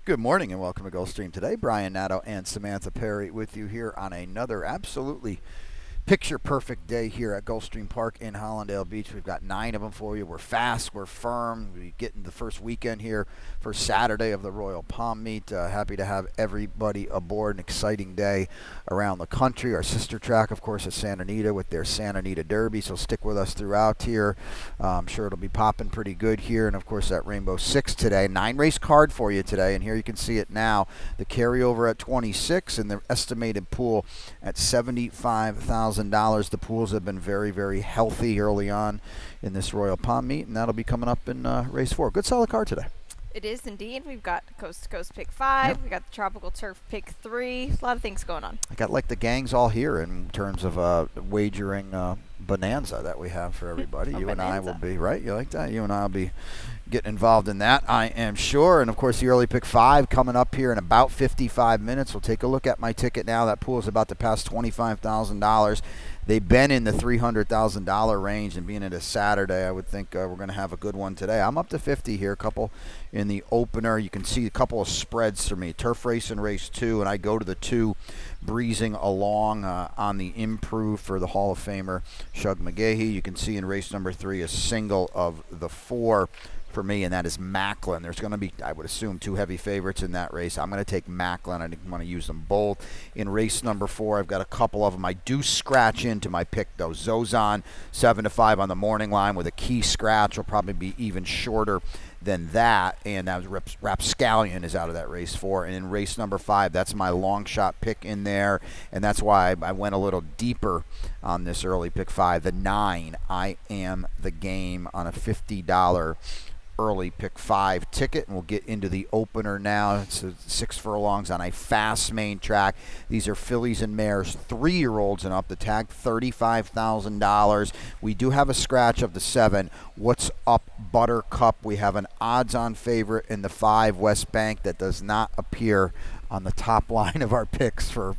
Good morning and welcome to Gulfstream today. Brian Nadeau and Samantha Perry with you here on another absolutely picture-perfect day here at Gulfstream Park in Hollandale Beach. We've got 9 of them for you. We're fast, we're firm. We get into the first weekend here for Saturday of the Royal Palm Meet. Happy to have everybody aboard. An exciting day around the country. Our sister track, of course, is Santa Anita with their Santa Anita Derby, so stick with us throughout here. I'm sure it'll be popping pretty good here. And, of course, that Rainbow Six today. 9-race card for you today, and here you can see it now. The carryover at 26 and the estimated pool at $75,000. The pools have been very, very healthy early on in this Royal Palm Meet, and that'll be coming up in race 4. Good solid card today. It is indeed. We've got Coast to Coast pick 5. Yep. We got the Tropical Turf pick 3. A lot of things going on. I got like the gangs all here in terms of wagering bonanza that we have for everybody. You bonanza. And I will be, right? You like that? You and I will be getting involved in that, I am sure. And, of course, the early pick 5 coming up here in about 55 minutes. We'll take a look at my ticket now. That pool is about to pass $25,000. They've been in the $300,000 range, and being it a Saturday, I would think we're going to have a good one today. I'm up to 50 here, a couple in the opener. You can see a couple of spreads for me. Turf race and race 2, and I go to the 2 breezing along on the improve for the Hall of Famer Shug McGahee. You can see in race number 3 a single of the 4 for me, and that is Macklin. There's going to be, I would assume, 2 heavy favorites in that race. I'm going to take Macklin. I didn't want to use them both. In race number 4, I've got a couple of them. I do scratch into my pick, though. Zozan, 7-5 on the morning line with a key scratch. Will probably be even shorter than that, and that was Rapscallion is out of that race 4. And in race number 5, that's my long shot pick in there, and that's why I went a little deeper on this early pick 5. The 9, I Am the Game, on a $50 early pick 5 ticket, and we'll get into the opener now. It's 6 furlongs on a fast main track. These are fillies and mares, 3-year-olds and up. The tag $35,000. We do have a scratch of the 7. What's Up Buttercup? We have an odds-on favorite in the 5 West Bank that does not appear on the top line of our picks for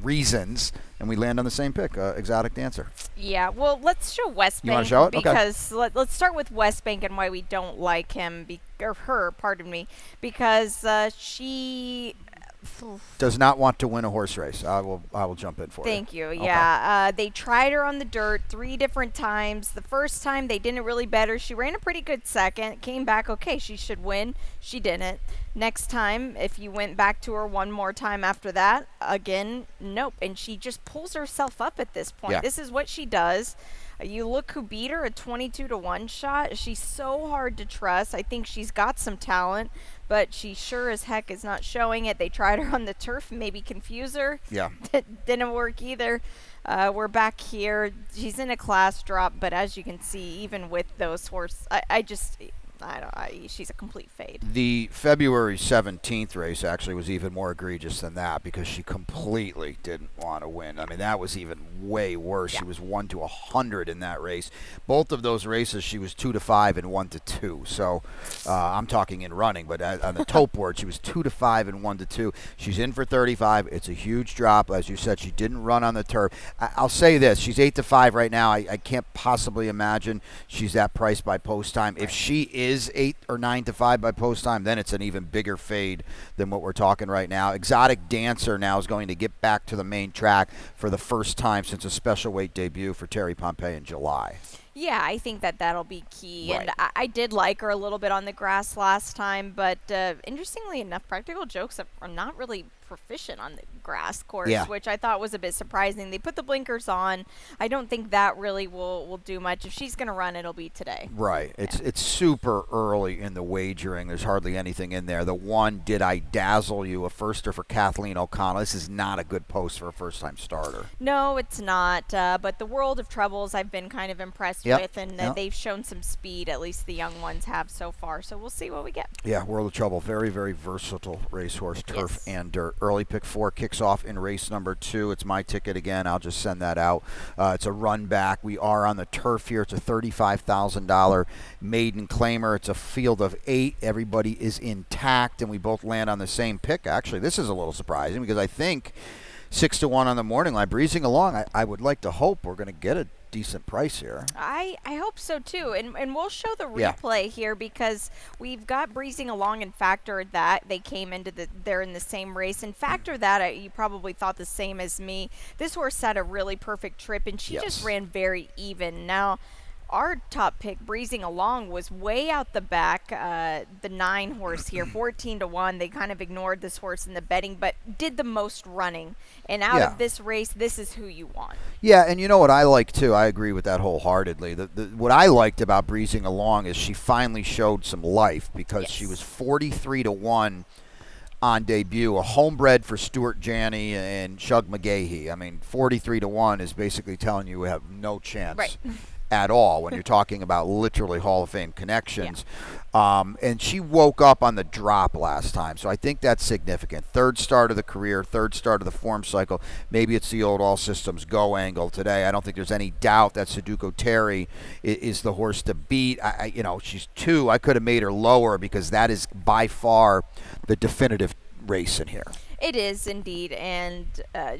reasons, and we land on the same pick, Exotic Dancer. Yeah, well, let's show West Bank. You want to show it? Because let's start with West Bank and why we don't like him, or her, pardon me, because she does not want to win a horse race. I will jump in for you. Thank you. Yeah, they tried her on the dirt 3 different times. The first time they didn't really bet her. She ran a pretty good second. Came back okay. She should win. She didn't. Next time, if you went back to her one more time after that, again, nope. And she just pulls herself up at this point. Yeah. This is what she does. You look who beat her, a 22-1 shot. She's so hard to trust. I think she's got some talent, but she sure as heck is not showing it. They tried her on the turf, maybe confuse her. Yeah. Didn't work either. We're back here. She's in a class drop, but as you can see, even with those horses, she's a complete fade. The February 17th race actually was even more egregious than that because she completely didn't want to win. I mean, that was even way worse. Yeah. She was 1-100 in that race. Both of those races, she was 2-5 and 1-2. So I'm talking in running, but on the tote board, she was 2-5 and 1-2. She's in for 35. It's a huge drop. As you said, she didn't run on the turf. I'll say this. She's 8-5 right now. I can't possibly imagine she's that priced by post time. If she is 8 or 9-5 by post time, then it's an even bigger fade than what we're talking right now. Exotic Dancer now is going to get back to the main track for the first time since a special weight debut for Terry Pompey in July. Yeah, I think that'll be key. Right. And I did like her a little bit on the grass last time, but interestingly enough, Practical Jokes are not really proficient on the grass course, yeah. which I thought was a bit surprising. They put the blinkers on. I don't think that really will do much. If she's going to run, it'll be today. Right. Yeah. It's super early in the wagering. There's hardly anything in there. The 1, Did I Dazzle You, a firster for Kathleen O'Connell. This is not a good post for a first-time starter. No, it's not. But the World of Troubles I've been kind of impressed with, and they've shown some speed, at least the young ones have so far. So we'll see what we get. Yeah, World of Trouble. Very, very versatile racehorse, turf and dirt. Early pick 4 kicks off in race number 2. It's my ticket again. I'll just send that out. It's a run back. We are on the turf here. It's a $35,000 maiden claimer. It's a field of 8. Everybody is intact, and we both land on the same pick. Actually, this is a little surprising because I think 6-1 on the morning line. Breezing along, I would like to hope we're going to get a decent price here. I hope so too, and we'll show the Yeah. replay here because we've got Breezing Along and Factor That. They came into they're in the same race, and Factor That you probably thought the same as me. This horse had a really perfect trip, and she just ran very even. Now, our top pick, Breezing Along, was way out the back. The 9 horse here, 14-1. They kind of ignored this horse in the betting, but did the most running. And out of this race, this is who you want. Yeah, and you know what I like too? I agree with that wholeheartedly. What I liked about Breezing Along is she finally showed some life because she was 43-1 on debut, a homebred for Stuart Janney and Shug McGahee. I mean, 43-1 is basically telling you have no chance at all when you're talking about literally Hall of Fame connections. And she woke up on the drop last time, so I think that's significant. Third start of the career, third start of the form cycle. Maybe it's the old all systems go angle today. I don't think there's any doubt that Sudoku Terry is the horse to beat. You know, she's 2. I could have made her lower because that is by far the definitive race in here. It is indeed, and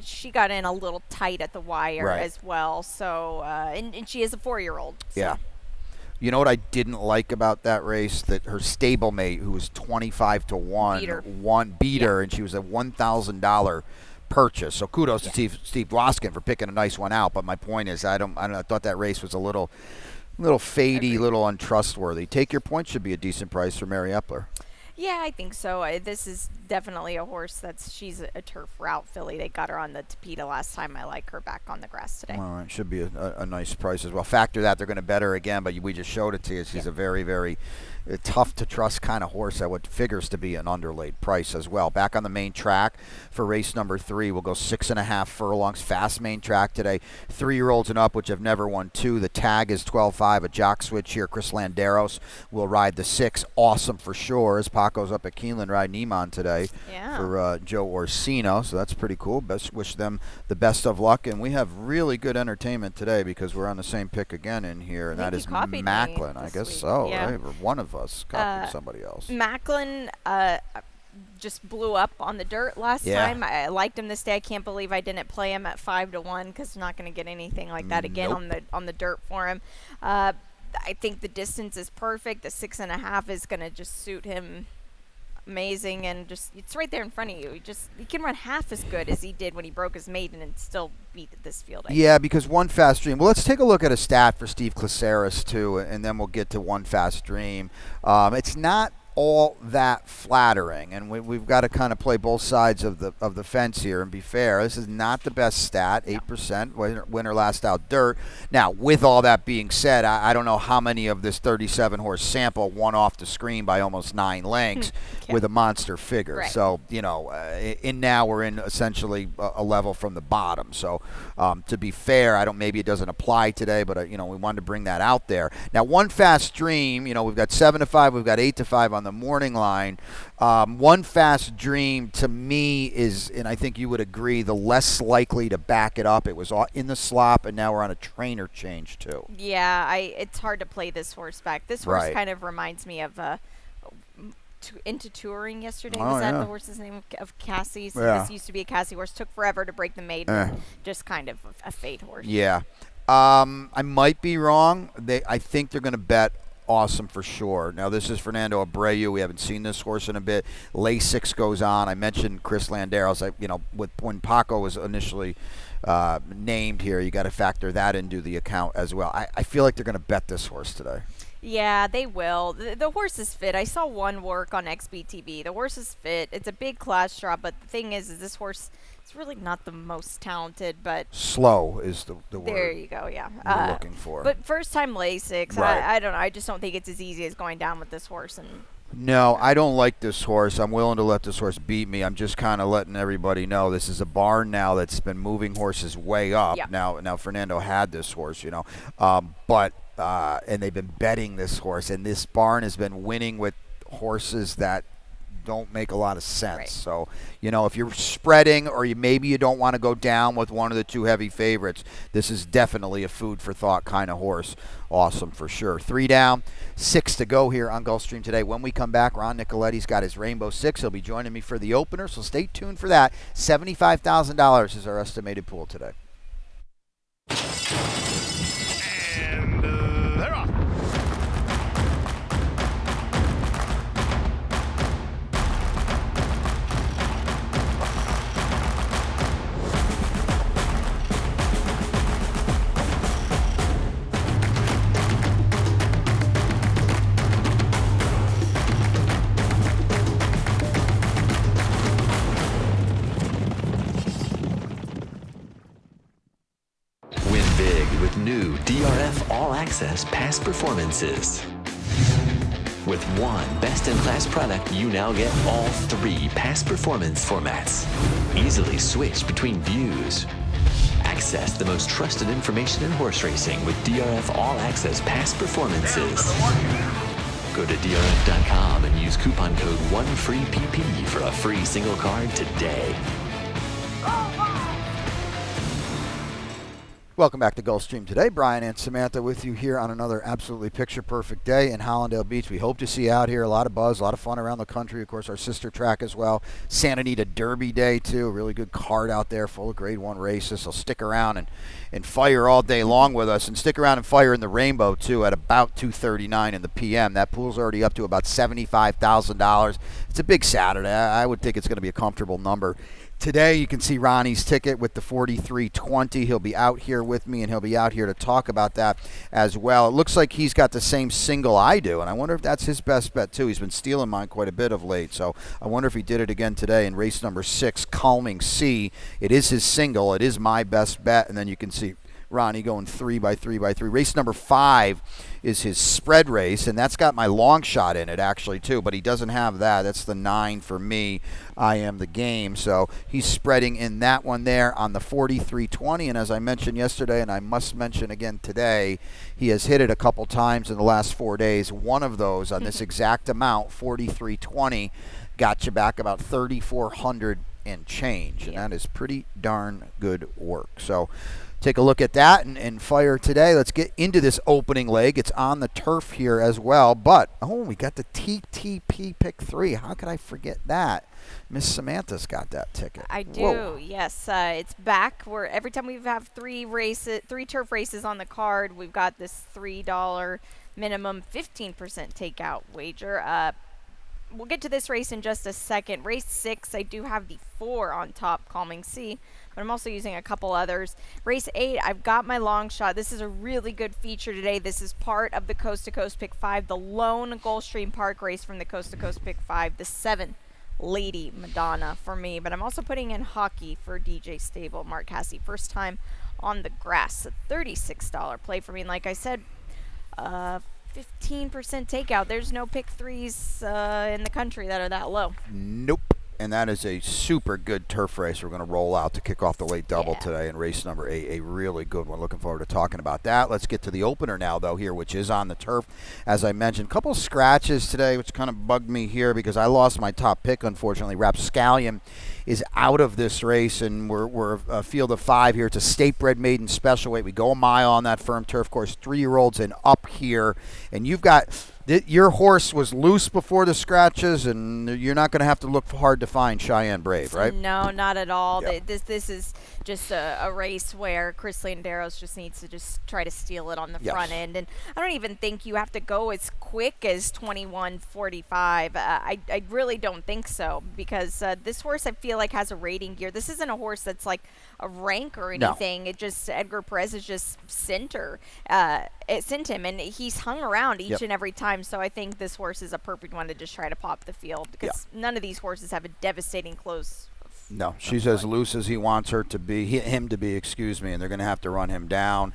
she got in a little tight at the wire as well. So, and she is a 4-year-old. So. Yeah. You know what I didn't like about that race? That her stablemate, who was 25-1, beat her, and she was a $1,000 purchase. So kudos to Steve Dwoskin for picking a nice one out. But my point is, I thought that race was a little fadey, little untrustworthy. Take Your Point should be a decent price for Mary Epler. Yeah, I think so. This is definitely a horse she's a turf route filly. They got her on the Tapeta last time. I like her back on the grass today. Well, it should be a nice price as well. Factor that they're going to bet her again, but we just showed it to you. She's a very, very tough to trust kind of horse that what figures to be an underlaid price as well. Back on the main track for race number 3, we'll go 6.5 furlongs. Fast main track today. 3-year-olds and up, which have never won 2. The tag is 12.5. A jock switch here. Chris Landeros will ride the 6. Awesome for sure. As Paco's up at Keeneland riding Iman today for Joe Orsino, so that's pretty cool. Wish them the best of luck, and we have really good entertainment today because we're on the same pick again in here, and that is Macklin. I guess so, right? Or one of us copied somebody else. Macklin just blew up on the dirt last time. I liked him this day. I can't believe I didn't play him at 5-1 because I'm not going to get anything like that again on the dirt for him. I think the distance is perfect. The 6.5 is going to just suit him amazing, and just it's right there in front of you. He can run half as good as he did when he broke his maiden and still beat this field. Because One Fast Dream. Well, let's take a look at a stat for Steve Claceris too, and then we'll get to One Fast Dream. It's not all that flattering, and we've got to kind of play both sides of the fence here and be fair. This is not the best stat, 8% winner last out dirt. Now, with all that being said, I don't know how many of this 37 horse sample won off the screen by almost 9 lengths with a monster figure. Right. So now we're in essentially a level from the bottom. So to be fair, maybe it doesn't apply today, but we wanted to bring that out there. Now, One Fast Dream, we've got 7-5, we've got 8-5 on the morning line. One Fast Dream to me is, and I think you would agree, the less likely to back it up. It was in the slop, and now we're on a trainer change too. Yeah, it's hard to play this horse back. This horse kind of reminds me of Into Touring yesterday. Was that the horse's name of Cassie's? This used to be a Cassie horse. Took forever to break the maiden. Just kind of a fade horse. Yeah. I might be wrong. I think they're going to bet Awesome for sure. Now, this is Fernando Abreu. We haven't seen this horse in a bit. Lasix goes on. I mentioned Chris Landeros. When Paco was initially named here, you got to factor that into the account as well. I feel like they're going to bet this horse today. Yeah, they will. The horse is fit. I saw one work on XBTV. The horse is fit. It's a big class drop, but the thing is this horse is really not the most talented, but slow is the word. There you go, yeah. You're looking for. But first time Lasix. Right. I don't know. I just don't think it's as easy as going down with this horse. No, I don't like this horse. I'm willing to let this horse beat me. I'm just kind of letting everybody know this is a barn now that's been moving horses way up. Yep. Now Fernando had this horse, but and they've been betting this horse, and this barn has been winning with horses that don't make a lot of sense. Right. So, if you're spreading or maybe you don't want to go down with one of the two heavy favorites, this is definitely a food for thought kind of horse. Awesome for sure. 3 down, 6 to go here on Gulfstream today. When we come back, Ron Nicoletti's got his Rainbow Six. He'll be joining me for the opener, so stay tuned for that. $75,000 is our estimated pool today. DRF All Access Past Performances. With one best-in-class product, you now get all 3 past performance formats. Easily switch between views. Access the most trusted information in horse racing with DRF All Access Past Performances. Go to DRF.com and use coupon code 1FREEPP for a free single card today. Welcome back to Gulfstream today. Brian and Samantha with you here on another absolutely picture-perfect day in Hollandale Beach. We hope to see you out here. A lot of buzz, a lot of fun around the country. Of course, our sister track as well. Santa Anita Derby Day, too. A really good card out there full of Grade 1 races. So stick around and fire all day long with us. And stick around and fire in the Rainbow, too, at about 2:39 in the p.m. That pool's already up to about $75,000. It's a big Saturday. I would think it's going to be a comfortable number. Today, you can see Ronnie's ticket with the 4320. He'll be out here with me, and he'll be out here to talk about that as well. It looks like he's got the same single I do, and I wonder if that's his best bet, too. He's been stealing mine quite a bit of late, so I wonder if he did it again today in race number 6, Calming Sea. It is his single. It is my best bet, and then you can see Ronnie going 3 by 3 by 3. Race number 5 is his spread race, and that's got my long shot in it actually too, but he doesn't have that. That's the 9 for me. I am the game. So he's spreading in that one there on the 4320, and as I mentioned yesterday, and I must mention again today, he has hit it a couple times in the last 4 days. One of those on this exact amount, 4320, got you back about 3,400 and change, and that is pretty darn good work. So take a look at that and fire today. Let's get into this opening leg. It's on the turf here as well. But, we got the TTP Pick 3. How could I forget that? Miss Samantha's got that ticket. I do, Whoa. yes. It's back. Every time we have 3 turf races on the card, we've got this $3 minimum 15% takeout wager. We'll get to this race in just a second. Race 6, I do have the 4 on top, Calming Sea, but I'm also using a couple others. Race 8, I've got my long shot. This is a really good feature today. This is part of the Coast to Coast Pick 5, the lone Gulfstream Park race from the Coast to Coast Pick 5, the 7 Lady Madonna for me. But I'm also putting in Hockey for DJ Stable, Mark Cassey. First time on the grass, a $36 play for me. And like I said, 15% takeout. There's no pick 3s in the country that are that low. Nope. And that is a super good turf race we're going to roll out to kick off the late double today in race number 8. A really good one. Looking forward to talking about that. Let's get to the opener now, though, here, which is on the turf. As I mentioned, a couple scratches today, which kind of bugged me here because I lost my top pick, unfortunately. Rapscallion is out of this race, and we're a field of 5 here. It's a state-bred maiden special weight. We go a mile on that firm turf course, 3-year-olds and up here. And you've got your horse was loose before the scratches, and you're not going to have to look hard to find Cheyenne Brave, right? No, not at all. Yeah. This is just a race where Chris Landeros just needs to just try to steal it on the front end. And I don't even think you have to go as quick as 21:45. I really don't think so, because this horse I feel like has a rating gear. This isn't a horse that's like a rank or anything. No. It just, Edgar Perez is just sent him, and he's hung around each and every time. So I think this horse is a perfect one to just try to pop the field, because none of these horses have a devastating close. No, she's as loose as he wants her to be, him to be, excuse me, and they're going to have to run him down.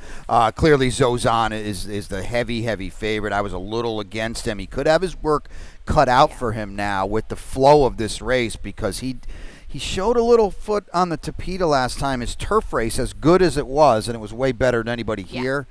Clearly, Zozan is the heavy favorite. I was a little against him. He could have his work cut out for him now with the flow of this race, because he showed a little foot on the Tapeta last time. His turf race, as good as it was, and it was way better than anybody here,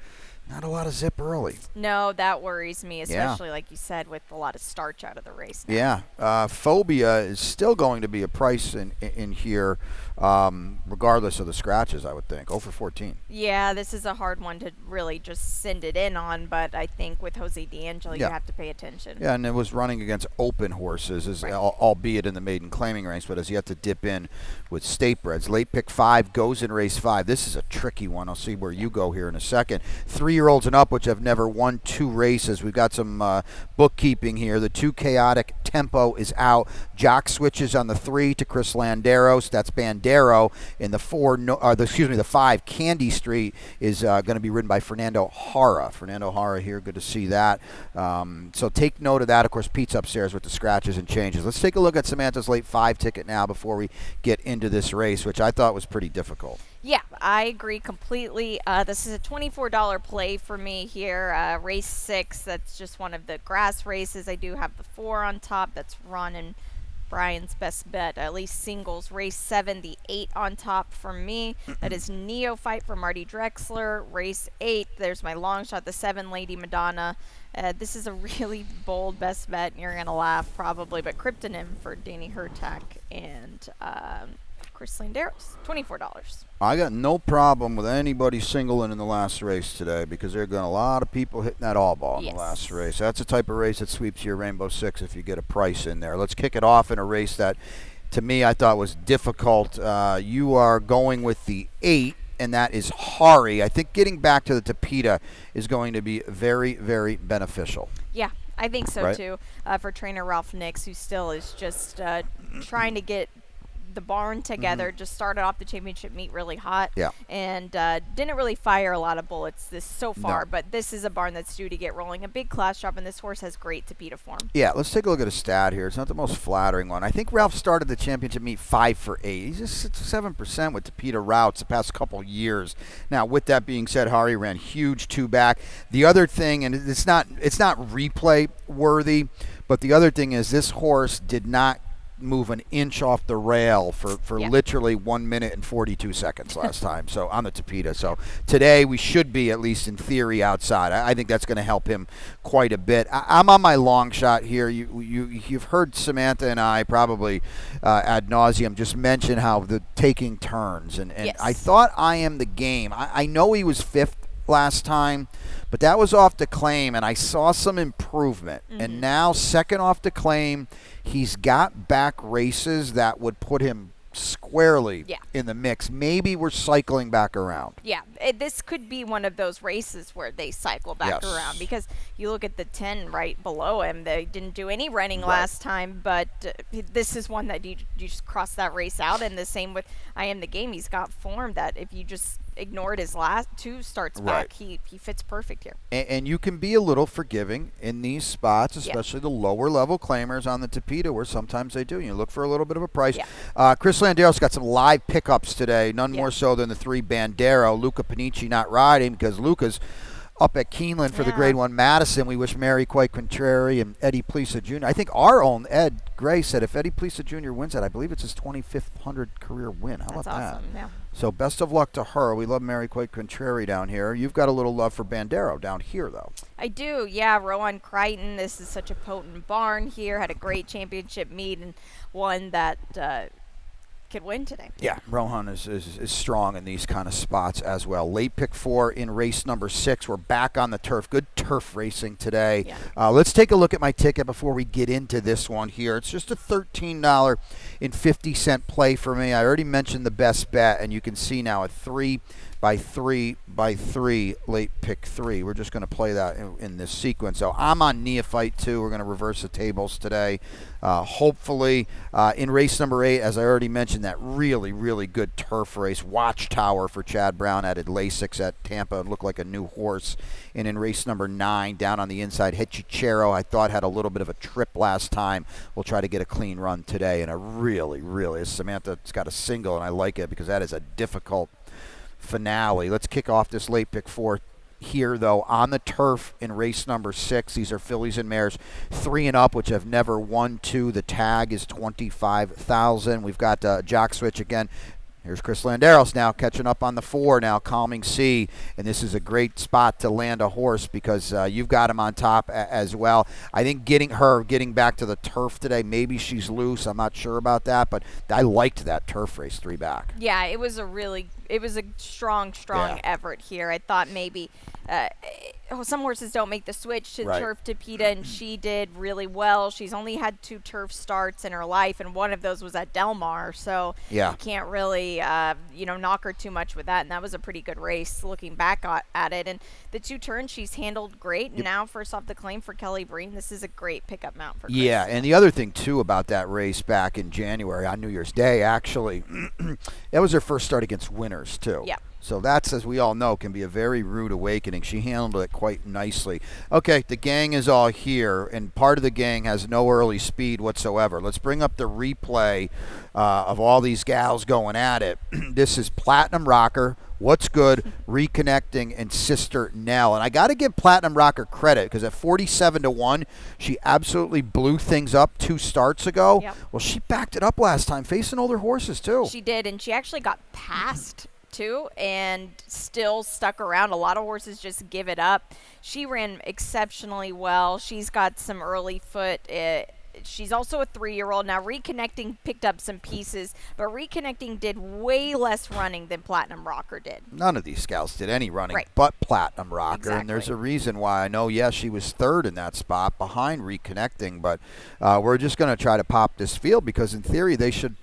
not a lot of zip early. No, that worries me, especially like you said, with a lot of starch out of the race now. Phobia is still going to be a price in here, regardless of the scratches, I would think. 0 for 14. Yeah, this is a hard one to really just send it in on, but I think with Jose D'Angelo, you have to pay attention. Yeah, and it was running against open horses, albeit in the maiden claiming ranks, but has yet to dip in with state breds. Late pick 5 goes in race 5. This is a tricky one. I'll see where you go here in a second. 3-year-olds and up, which have never won 2 races. We've got some bookkeeping here. The 2 Chaotic Tempo is out. Jock switches on the 3 to Chris Landeros. That's Bandero. In the 5 Candy Street is going to be ridden by Fernando Jara. Fernando Jara here, good to see that. So take note of that. Of course, Pete's upstairs with the scratches and changes. Let's take a look at Samantha's late 5 ticket now before we get into this race, which I thought was pretty difficult. Yeah, I agree completely. This is a $24 play for me here. Race 6, that's just one of the grass races. I do have the 4 on top. That's Ron and Brian's best bet, at least singles. Race 7, the 8 on top for me. That is Neophyte for Marty Drexler. Race 8, there's my long shot, the 7, Lady Madonna. This is a really bold best bet, and you're going to laugh probably, but Kryptonym for Danny Hertak and Chris Landeros, $24. I got no problem with anybody singling in the last race today because there are going to a lot of people hitting that all ball in the last race. That's the type of race that sweeps your Rainbow Six if you get a price in there. Let's kick it off in a race that, to me, I thought was difficult. You are going with the 8, and that is Hari. I think getting back to the Tapeta is going to be very, very beneficial. Yeah, I think so too. For trainer Ralph Nix, who still is just trying to get the barn together. Just started off the championship meet really hot, and didn't really fire a lot of bullets this so far. But this is a barn that's due to get rolling. A big class drop, and this horse has great Tapeta form. Yeah, let's take a look at a stat here. It's not the most flattering one. I think Ralph started the championship meet 5 for 8. He's just 7% with Tapeta routes the past couple years. Now, with that being said, Hari ran huge 2 back. The other thing, and it's not replay worthy, but the other thing is this horse did not move an inch off the rail for literally 1 minute and 42 seconds last time. So on the Tapeta. So today we should be, at least in theory, outside. I think that's going to help him quite a bit. I'm on my long shot here. You've heard Samantha and I probably ad nauseum just mention how the taking turns, and I thought I Am the Game. I know he was 5th last time, but that was off the claim, and I saw some improvement. And now 2nd off the claim, he's got back races that would put him squarely in the mix. Maybe we're cycling back around. Yeah, this could be one of those races where they cycle back around, because you look at the 10 right below him. They didn't do any running last time, but this is one that you just cross that race out. And the same with I Am the Game. He's got form that if you just ignored his last 2 starts back, he fits perfect here. And you can be a little forgiving in these spots, especially the lower level claimers on the Tapeta, where sometimes they do. You look for a little bit of a price. Chris Landeros got some live pickups today, none more so than the 3 Bandero. Luca Panici not riding because Luca's up at Keeneland for the Grade 1 Madison. We wish Mary Quite Contrary and Eddie Plesa Jr. I think our own Ed Gray said if Eddie Plesa Jr. wins that, I believe it's his 2500 career win. How about that? Awesome. Yeah. So best of luck to her. We love Mary Quite Contrary down here. You've got a little love for Bandero down here, though. I do, yeah. Rowan Crichton, this is such a potent barn here. Had a great championship meet and one that could win today. Yeah, Rohan is strong in these kind of spots as well. Late pick 4 in race number 6. We're back on the turf. Good turf racing today. Let's take a look at my ticket before we get into this one here. It's just a $13.50 play for me. I already mentioned the best bet, and you can see now a 3 by 3 by 3 late pick 3. We're just going to play that in this sequence. So I'm on Neophyte 2. We're going to reverse the tables today. Hopefully in race number 8, as I already mentioned, that really, really good turf race. Watchtower for Chad Brown added Lasix at Tampa. It looked like a new horse. And in race number 9, down on the inside, Hechichero, I thought had a little bit of a trip last time. We'll try to get a clean run today. And a really, really, Samantha's got a single, and I like it because that is a difficult finale. Let's kick off this late pick 4 here, though, on the turf in race number 6. These are fillies and mares 3 and up, which have never won 2. The tag is $25,000. We've got Jock Switch again. Here's Chris Landeros now catching up on the 4 now, Calming Sea, and this is a great spot to land a horse because you've got him on top as well. I think getting back to the turf today, maybe she's loose. I'm not sure about that, but I liked that turf race 3 back. Yeah, it was a strong effort here. I thought maybe some horses don't make the switch to turf Tapeta, and she did really well. She's only had 2 turf starts in her life, and one of those was at Del Mar, so you can't really knock her too much with that. And that was a pretty good race looking back at it. And the 2 turns she's handled great. And now first off the claim for Kelly Breen, this is a great pickup mount for Chris. Yeah, and the other thing too about that race back in January on New Year's Day, actually, that was her first start against winners too. Yeah. So that's, as we all know, can be a very rude awakening. She handled it quite nicely. Okay, the gang is all here, and part of the gang has no early speed whatsoever. Let's bring up the replay of all these gals going at it. This is Platinum Rocker, What's Good, Reconnecting, and Sister Nell. And I got to give Platinum Rocker credit because at 47-1, she absolutely blew things up 2 starts ago. Yep. Well, she backed it up last time, facing older horses too. She did, and she actually got passed too and still stuck around. A lot of horses just give it up. She ran exceptionally well. She's got some early foot. She's also a 3-year-old. Now, Reconnecting picked up some pieces, but Reconnecting did way less running than Platinum Rocker did. None of these scouts did any running Right. but Platinum Rocker, Exactly. and there's a reason why. I know, yes, she was 3rd in that spot behind Reconnecting, but we're just going to try to pop this field because, in theory, they should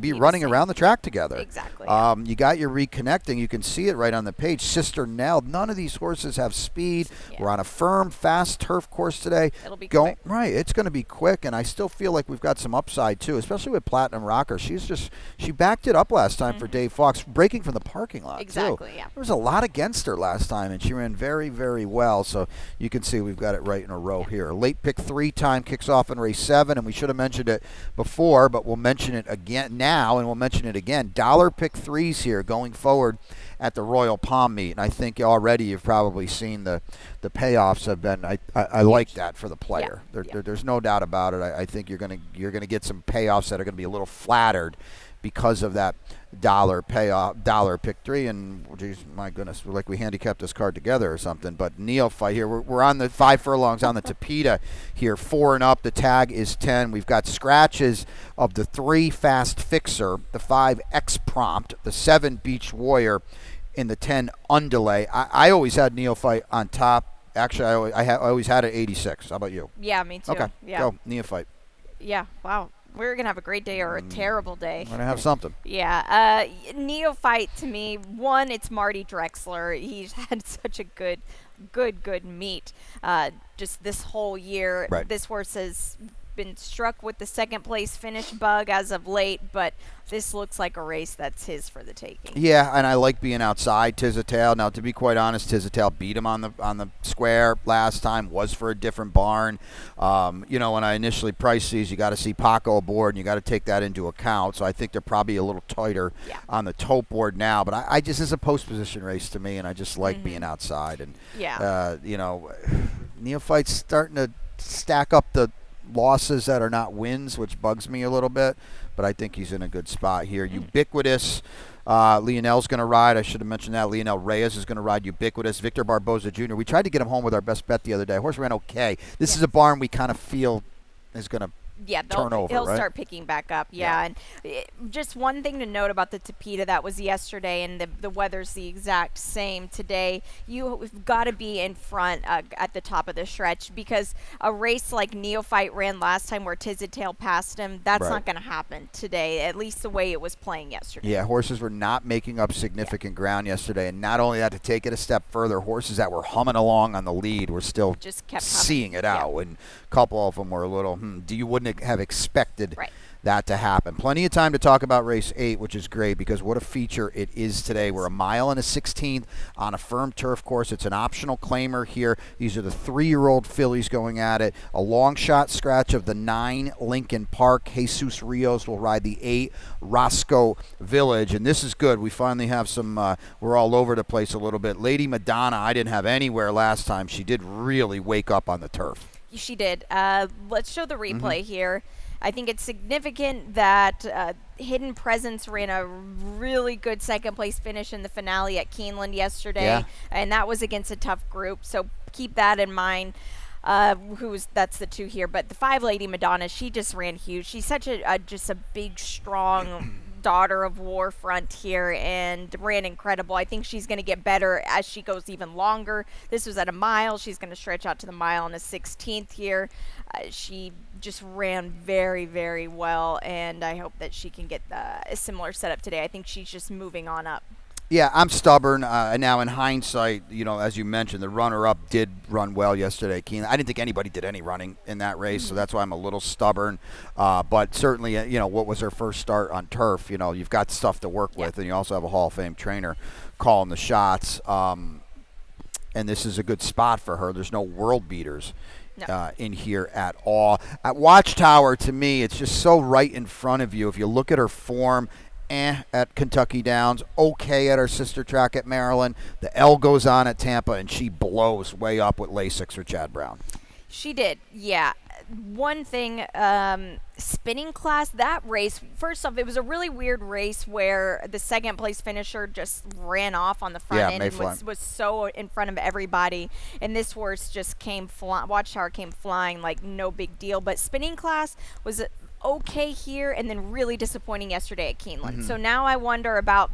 be running around the track together. Exactly. You got your Reconnecting. You can see it right on the page. Sister Nell. None of these horses have speed. Yeah. We're on a firm, fast turf course today. It'll be quick. Right. It's going to be quick, and I still feel like we've got some upside too, especially with Platinum Rocker. She backed it up last time for Dave Fox, breaking from the parking lot Exactly, too. yeah. There was a lot against her last time, and she ran very, very well. So you can see we've got it right in a row here. Late pick 3 time kicks off in race 7, and we should have mentioned it before, but we'll mention it again now, and we'll mention it again. Dollar pick 3s here going forward at the Royal Palm meet, and I think already you've probably seen the payoffs have been. I like that for the player. There's no doubt about it. I think you're gonna get some payoffs that are gonna be a little flattered because of that dollar pick 3. And geez, my goodness, we're like we handicapped this card together or something. But Neophyte here, we're on the 5 furlongs on the Tapeta here, 4 and up. The tag is 10. We've got scratches of the 3 Fast Fixer, the 5 X Prompt, the 7 Beach Warrior, in the 10 Undelay. I always had Neophyte on top. Actually, I always had it 86. How about you? Yeah, me too. Okay, Yeah. go Neophyte. Yeah, wow. We're going to have a great day or a terrible day. I'm gonna have something. Yeah. Neophyte, to me, one, it's Marty Drexler. He's had such a good meet just this whole year. Right. This horse has been struck with the 2nd place finish bug as of late, but this looks like a race that's his for the taking. Yeah, and I like being outside Tizatail. Now, to be quite honest, Tizatail beat him on the square last time. Was for a different barn. When I initially priced these, you got to see Paco aboard, and you got to take that into account. So I think they're probably a little tighter on the tote board now. But I just, it's a post position race to me, and I just like being outside. And Neophyte's starting to stack up the losses that are not wins, which bugs me a little bit, but I think he's in a good spot here. Ubiquitous, Lionel's going to ride. I should have mentioned that. Lionel Reyes is going to ride Ubiquitous. Victor Barboza Jr. We tried to get him home with our best bet the other day. Horse ran okay. This is a barn we kind of feel is going to turn over, he'll right? start picking back up. And just one thing to note about the Tapeta, that was yesterday, and the weather's the exact same today. You've got to be in front at the top of the stretch, because a race like Neophyte ran last time where Tizatail passed him, that's not going to happen today, at least the way it was playing yesterday. Yeah, horses were not making up significant ground yesterday, and not only that, to take it a step further, horses that were humming along on the lead were still just kept seeing it out, and a couple of them were a little, you wouldn't have expected that to happen. Plenty of time to talk about race 8, which is great because what a feature it is today. We're a mile and a 16th on a firm turf course. It's an optional claimer here. These are the 3-year-old fillies going at it. A long shot scratch of the 9 Lincoln Park. Jesus Rios will ride the 8 Roscoe Village, and this is good. We finally have some, we're all over the place a little bit. Lady Madonna, I didn't have anywhere last time. She did really wake up on the turf. She did. Let's show the replay here. I think it's significant that Hidden Presence ran a really good 2nd place finish in the finale at Keeneland yesterday, and that was against a tough group, so keep that in mind. That's the 2 here, but the 5 Lady Madonna, she just ran huge. She's such just a big, strong daughter of Warfront here, and ran incredible. I think she's going to get better as she goes even longer. This was at a mile. She's going to stretch out to the mile and a 16th here. She just ran very, very well, and I hope that she can get a similar setup today. I think she's just moving on up. Yeah, I'm stubborn. Now, in hindsight, as you mentioned, the runner-up did run well yesterday, Keeneland. I didn't think anybody did any running in that race, so that's why I'm a little stubborn. But certainly, what was her first start on turf? You've got stuff to work with, and you also have a Hall of Fame trainer calling the shots. And this is a good spot for her. There's no world beaters in here at all. At Watchtower, to me, it's just so right in front of you. If you look at her form, at Kentucky Downs, okay at our sister track at Maryland. The L goes on at Tampa, and she blows way up with Lasix or Chad Brown. She did, yeah. One thing, spinning class, that race, first off, it was a really weird race where the second place finisher just ran off on the front end and was so in front of everybody. And this horse just Watchtower came flying like no big deal. But spinning class was okay here and then really disappointing yesterday at Keeneland. So now I wonder about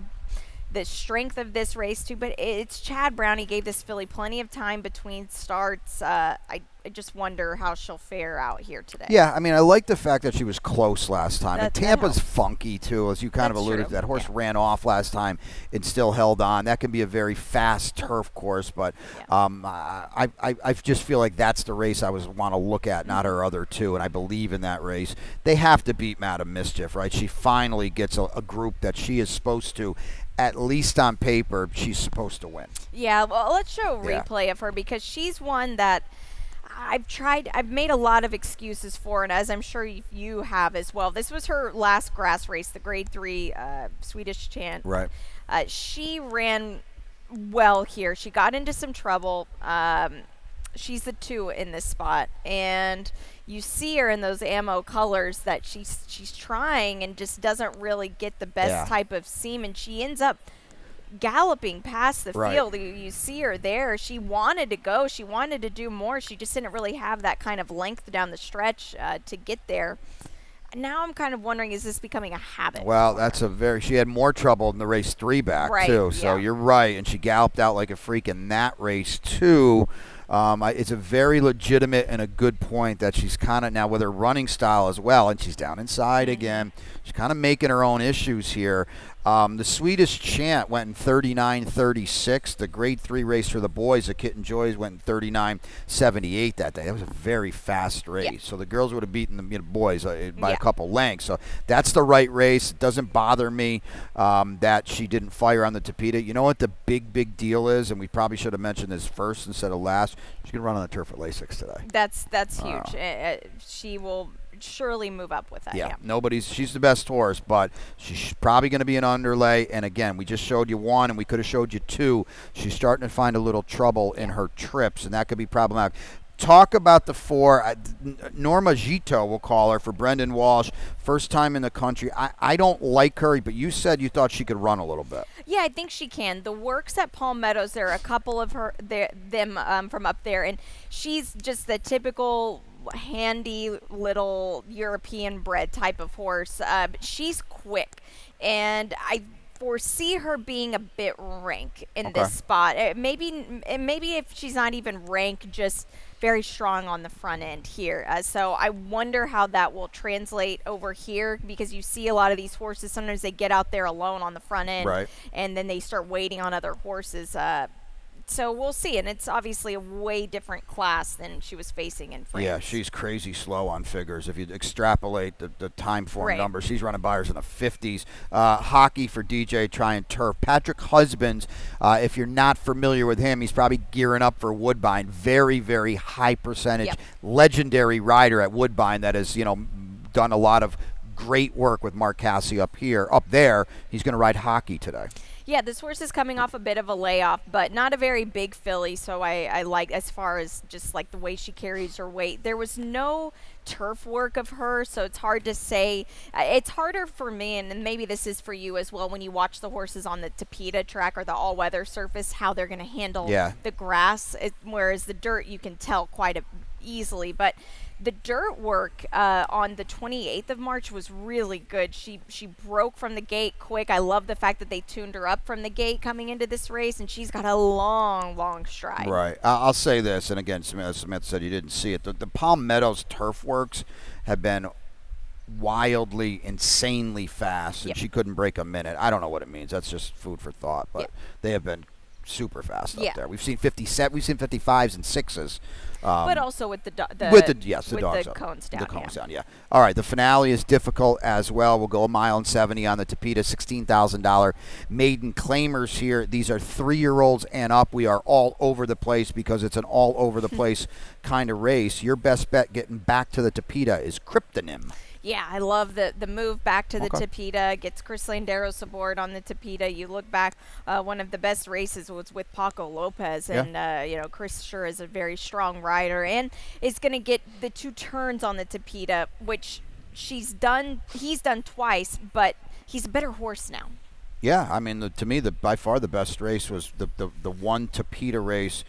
the strength of this race too, but it's Chad Brown. He gave this filly plenty of time between starts. I just wonder how she'll fare out here today. Yeah, I mean, I like the fact that she was close last time. And Tampa's funky, too, as you kind of alluded to. That horse ran off last time and still held on. That can be a very fast turf course, but I just feel like that's the race I want to look at, not her other two, and I believe in that race. They have to beat Madam Mischief, right? She finally gets a group that she is supposed to. At least on paper, she's supposed to win. Yeah, well, let's show a replay of her because she's one that I've made a lot of excuses for, and as I'm sure you have as well. This was her last grass race, the Grade 3 Swedish Chant. Right. She ran well here. She got into some trouble. She's the 2 in this spot, and you see her in those ammo colors that she's trying and just doesn't really get the best type of seam, and she ends up galloping past the field. You see her there. She wanted to go. She wanted to do more. She just didn't really have that kind of length down the stretch to get there. Now I'm kind of wondering, is this becoming a habit? Well, she had more trouble in the race 3 back, too. So you're right. And she galloped out like a freak in that race, too. It's a very legitimate and a good point that she's kind of now with her running style as well, and she's down inside again. She's kind of making her own issues here. The Swedish Chant went in 39.36. The Grade 3 race for the boys, the Kitten Joys, went in 39.78 that day. That was a very fast race. Yeah. So the girls would have beaten the boys by a couple lengths. So that's the right race. It doesn't bother me that she didn't fire on the Tapeta. You know what the big deal is, and we probably should have mentioned this first instead of last. She can run on the turf at Lasix today. That's huge. She will surely move up with that. Yeah. She's the best horse, but she's probably going to be an underlay. And again, we just showed you 1, and we could have showed you 2. She's starting to find a little trouble in her trips, and that could be problematic. Talk about the 4. Norma Gito, we'll call her, for Brendan Walsh. First time in the country. I don't like her, but you said you thought she could run a little bit. Yeah, I think she can. The works at Palm Meadows, there are a couple of them from up there, and she's just the typical handy little European bred type of horse. She's quick, and I foresee her being a bit rank in this spot. Maybe if she's not even rank, just very strong on the front end here. So I wonder how that will translate over here, because you see a lot of these horses, sometimes they get out there alone on the front end, and then they start waiting on other horses. So we'll see, and it's obviously a way different class than she was facing in France. Yeah, she's crazy slow on figures. If you extrapolate the time form numbers, she's running buyers in the 50s. Hockey for DJ trying turf. Patrick Husbands, if you're not familiar with him, he's probably gearing up for Woodbine. Very, very high percentage, legendary rider at Woodbine that has, done a lot of great work with Mark Casse up there. He's going to ride Hockey today. Yeah, this horse is coming off a bit of a layoff, but not a very big filly, so I like, as far as just like the way she carries her weight. There was no turf work of her, so it's hard to say. It's harder for me, and maybe this is for you as well, when you watch the horses on the Tapeta track or the all-weather surface, how they're going to handle the grass, whereas the dirt you can tell quite easily. But the dirt work on the 28th of March was really good. She broke from the gate quick. I love the fact that they tuned her up from the gate coming into this race, and she's got a long stride. Right. I'll say this, and again, Smith said you didn't see it. The Palm Meadows turf works have been wildly, insanely fast, and she couldn't break a minute. I don't know what it means. That's just food for thought. But they have been super fast up there. We've seen 57, we've seen 55s and 6s. But also with the dogs cones down. The cones down, yeah. All right, the finale is difficult as well. We'll go a mile and 70 on the Tapeta, $16,000 maiden claimers here. These are 3-year-olds and up. We are all over the place because it's an all over the place kind of race. Your best bet getting back to the Tapeta is Cryptonym. Yeah, I love the move back to the Tapeta. Gets Chris Landeros aboard on the Tapeta. You look back, one of the best races was with Paco Lopez, and Chris sure is a very strong rider, and is going to get the 2 turns on the Tapeta, which he's done twice, but he's a better horse now. Yeah, I mean, to me, by far the best race was the one Tapeta race.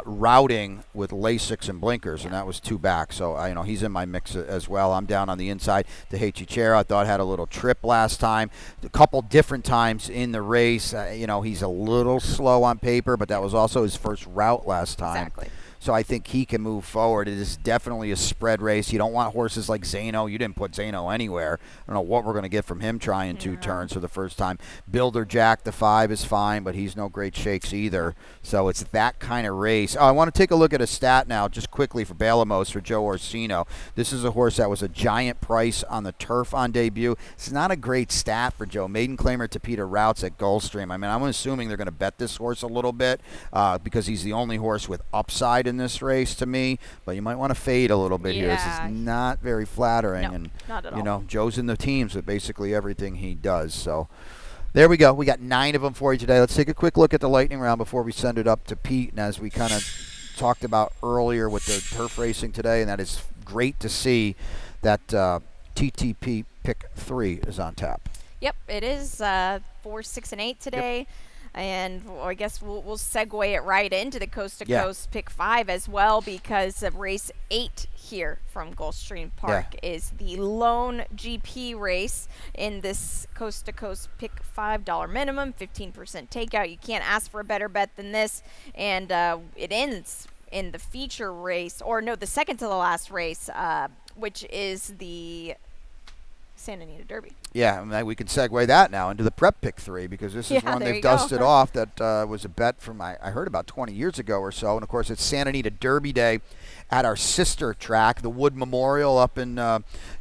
Routing with Lasix and blinkers, and that was 2 back. So he's in my mix as well. I'm down on the inside. Tehechicera, I thought had a little trip last time, a couple different times in the race. He's a little slow on paper, but that was also his first route last time. Exactly. So I think he can move forward. It is definitely a spread race. You don't want horses like Zano. You didn't put Zano anywhere. I don't know what we're going to get from him trying 2 turns for the first time. Builder Jack, the 5 is fine, but he's no great shakes either. So it's that kind of race. Oh, I want to take a look at a stat now just quickly for Balamos for Joe Orsino. This is a horse that was a giant price on the turf on debut. It's not a great stat for Joe. Maiden claimer Tapeta routes at Gulfstream. I mean, I'm assuming they're going to bet this horse a little bit because he's the only horse with upside in this race to me, but you might want to fade a little bit here. This is not very flattering. No, and not at all. Joe's in the teams with basically everything he does. So there we go. We got 9 of them for you today. Let's take a quick look at the lightning round before we send it up to Pete. And as we kind of talked about earlier with the turf racing today, and that is great to see that TTP pick 3 is on tap. Yep, it is 4, 6, and 8 today. Yep. And I guess we'll segue it right into the Coast to Coast pick 5 as well, because of race 8 here from Gulfstream Park is the lone GP race in this Coast to Coast pick $5 minimum, 15% takeout. You can't ask for a better bet than this, and it ends in the feature race, or no, the second to the last race, which is the Santa Anita Derby. Yeah, I mean, we can segue that now into the prep pick 3, because this is one they've dusted off that was a bet from, I heard, about 20 years ago or so. And, of course, it's Santa Anita Derby Day at our sister track, the Wood Memorial up in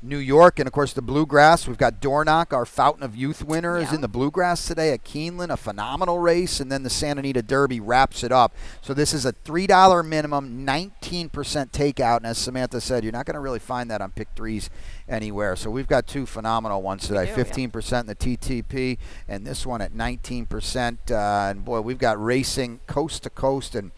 New York. And, of course, the Bluegrass. We've got Dornoch, our Fountain of Youth winner, is in the Bluegrass today at Keeneland, a phenomenal race. And then the Santa Anita Derby wraps it up. So this is a $3 minimum, 19% takeout. And as Samantha said, you're not going to really find that on pick 3s anywhere. So we've got 2 phenomenal ones today. 15% in the TTP, and this one at 19%. And boy, we've got racing coast to coast, and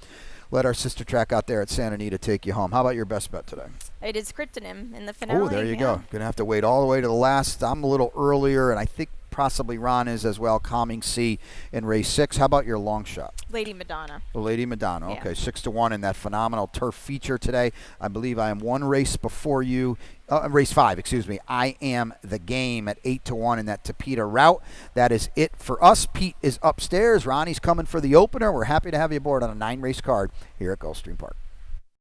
let our sister track out there at Santa Anita take you home. How about your best bet today? It is Cryptonym in the finale. Oh, there you go. Going to have to wait all the way to the last. I'm a little earlier, and I think possibly Ron is as well. Calming Sea in race 6. How about your long shot? Lady Madonna. Lady Madonna. Okay, 6-1 in that phenomenal turf feature today. I believe I am one race before you. Race 5, excuse me. I Am the Game at 8-1 in that Tapeta route. That is it for us. Pete is upstairs. Ronnie's coming for the opener. We're happy to have you aboard on a 9-race card here at Gulfstream Park.